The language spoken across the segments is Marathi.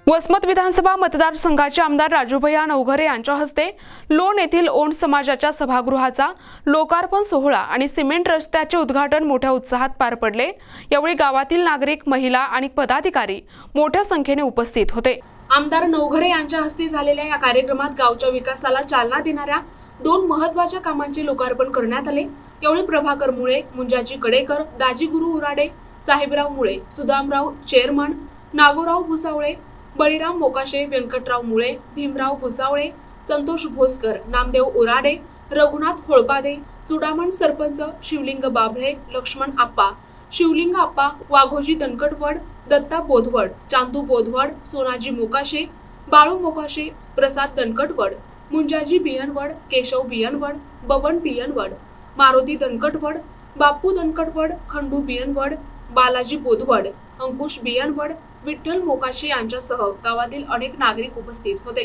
वसमत विधानसभा मतदारसंघाचे आमदार राजूभैया नवघरे यांच्या हस्ते लोण येथील ओंड समाजाच्या सभागृहाचा लोकार्पण सोहळा आणि सिमेंट रस्त्याचे उद्घाटन मोठ्या उत्साहात पार पडले। यावेळी गावातील नागरिक, महिला आणि पदाधिकारी मोठ्या संख्येने उपस्थित होते। आमदार नवघरे यांच्या हस्ते झालेल्या या कार्यक्रमात गावच्या विकासाला चालना देणाऱ्या 2 महत्त्वाच्या कामांचे लोकार्पण करण्यात आले। यावेळी प्रभाकर मुळे, मुंजाजी कडेकर, दाजी गुरु उराडे, साहेबराव मुळे, सुदामराव चेअरमन, नागोराव भुसावळे, बळीराम मोकाशे, व्यंकटराव मुळे, भीमराव भुसावळे, संतोष भोसकर, नामदेव उराडे, रघुनाथ होळपादे, चुडामण सरपंच, शिवलिंग बाभळे, लक्ष्मण आप्पा, शिवलिंग आप्पा, वाघोजी दणकटवड, दत्ता बोधवड, चांदू बोधवड, सोनाजी मोकाशे, बाळू मोकाशे, प्रसाद दणकटवड, मुंजाजी बियनवड, केशव बियनवड, बबन बियनवड, मारुती दणकटवड, बापू दणकटवड, खंडू बियनवड, बालाजी बोधवड, अंकुश बियनवड, विठ्ठल मोकाशे यांच्यासह गावातील अनेक नागरिक उपस्थित होते।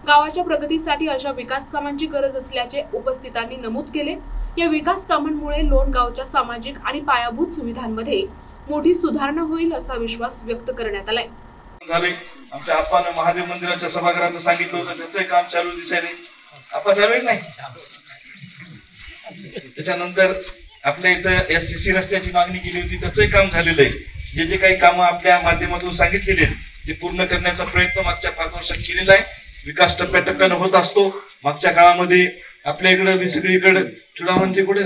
गावाच्या प्रगतीसाठी अशा विकास कामांची गरज असल्याचे उपस्थितांनी नमूद केले। या विकास कामांमुळे लोण गावच्या सामाजिक आणि पायाभूत सुविधांमध्ये मोठी सुधारणा होईल असा विश्वास व्यक्त करण्यात आलाय। आमच्या आप्पाने महादेव मंदिराच्या सभागृहाचं सांगितलं होतं, त्याचं काम चालू दिसायले। आप्पा चालू आहे नाही? त्याच्यानंतर आपल्या इथं एससीसी रस्त्याची मागणी केली होती, त्याचंही काम झालेलं आहे। जे काही कामं आपल्या माध्यमातून सांगितलेले ते पूर्ण करण्याचा प्रयत्न मागच्या 5 वर्षात केलेला आहे। विकास टप्प्याटप्प्याने होत असतो। मागच्या काळामध्ये आपल्या इकडे सगळीकडे चुडामणचे कुठे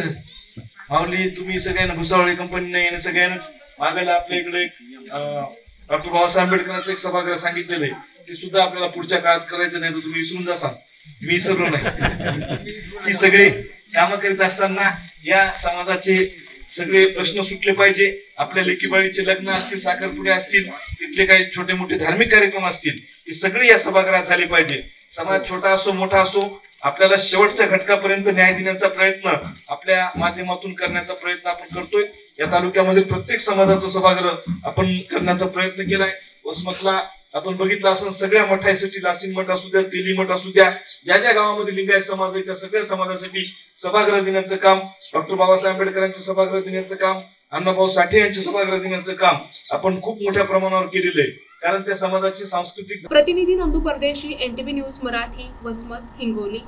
माऊली, तुम्ही सगळ्यांना भुसावळे कंपनीने याने सगळ्यांनाच मागायला आपल्या इकडे डॉक्टर बाबासाहेब आंबेडकरांचं एक सभागृह सांगितलेलं आहे, ते सुद्धा आपल्याला पुढच्या काळात करायचं नाही, तर तुम्ही विसरून जासाल। मी विसरलो नाही। ही सगळी कामं करीत असताना या समाजाचे सगळे प्रश्न सुटले पाहिजे। आपल्या लेकीबाळीचे लग्न असतील, साखरपुडे असतील, तिथले काही छोटे मोठे धार्मिक कार्यक्रम असतील, ते सगळे या सभागृहात झाले पाहिजे। समाज छोटा असो मोठा असो, आपल्याला शेवटच्या घटकापर्यंत न्याय देण्याचा प्रयत्न आपल्या माध्यमातून करण्याचा प्रयत्न आपण करतोय। या तालुक्यामध्ये प्रत्येक समाजाचा सभागृह आपण करण्याचा प्रयत्न केलाय। वसमतला आपण बघितलं असं सगळ्या मठासाठी, लासीन मठ असू द्या, तेली मठ असू द्या, ज्या ज्या गावामध्ये लिंगायत समाज आहे त्या सगळ्या समाजासाठी सभागृह देण्याचं काम, डॉक्टर बाबासाहेब आंबेडकरांचे सभागृह देण्याचं काम, अण्णाभाऊ साठे यांचे सभागृह देण्याचं काम आपण खूप मोठ्या प्रमाणावर केलेलं आहे। कारण त्या समाजाची सांस्कृतिक प्रतिनिधी नंदू परदेशी, NTV न्यूज मराठी, वसमत, हिंगोली।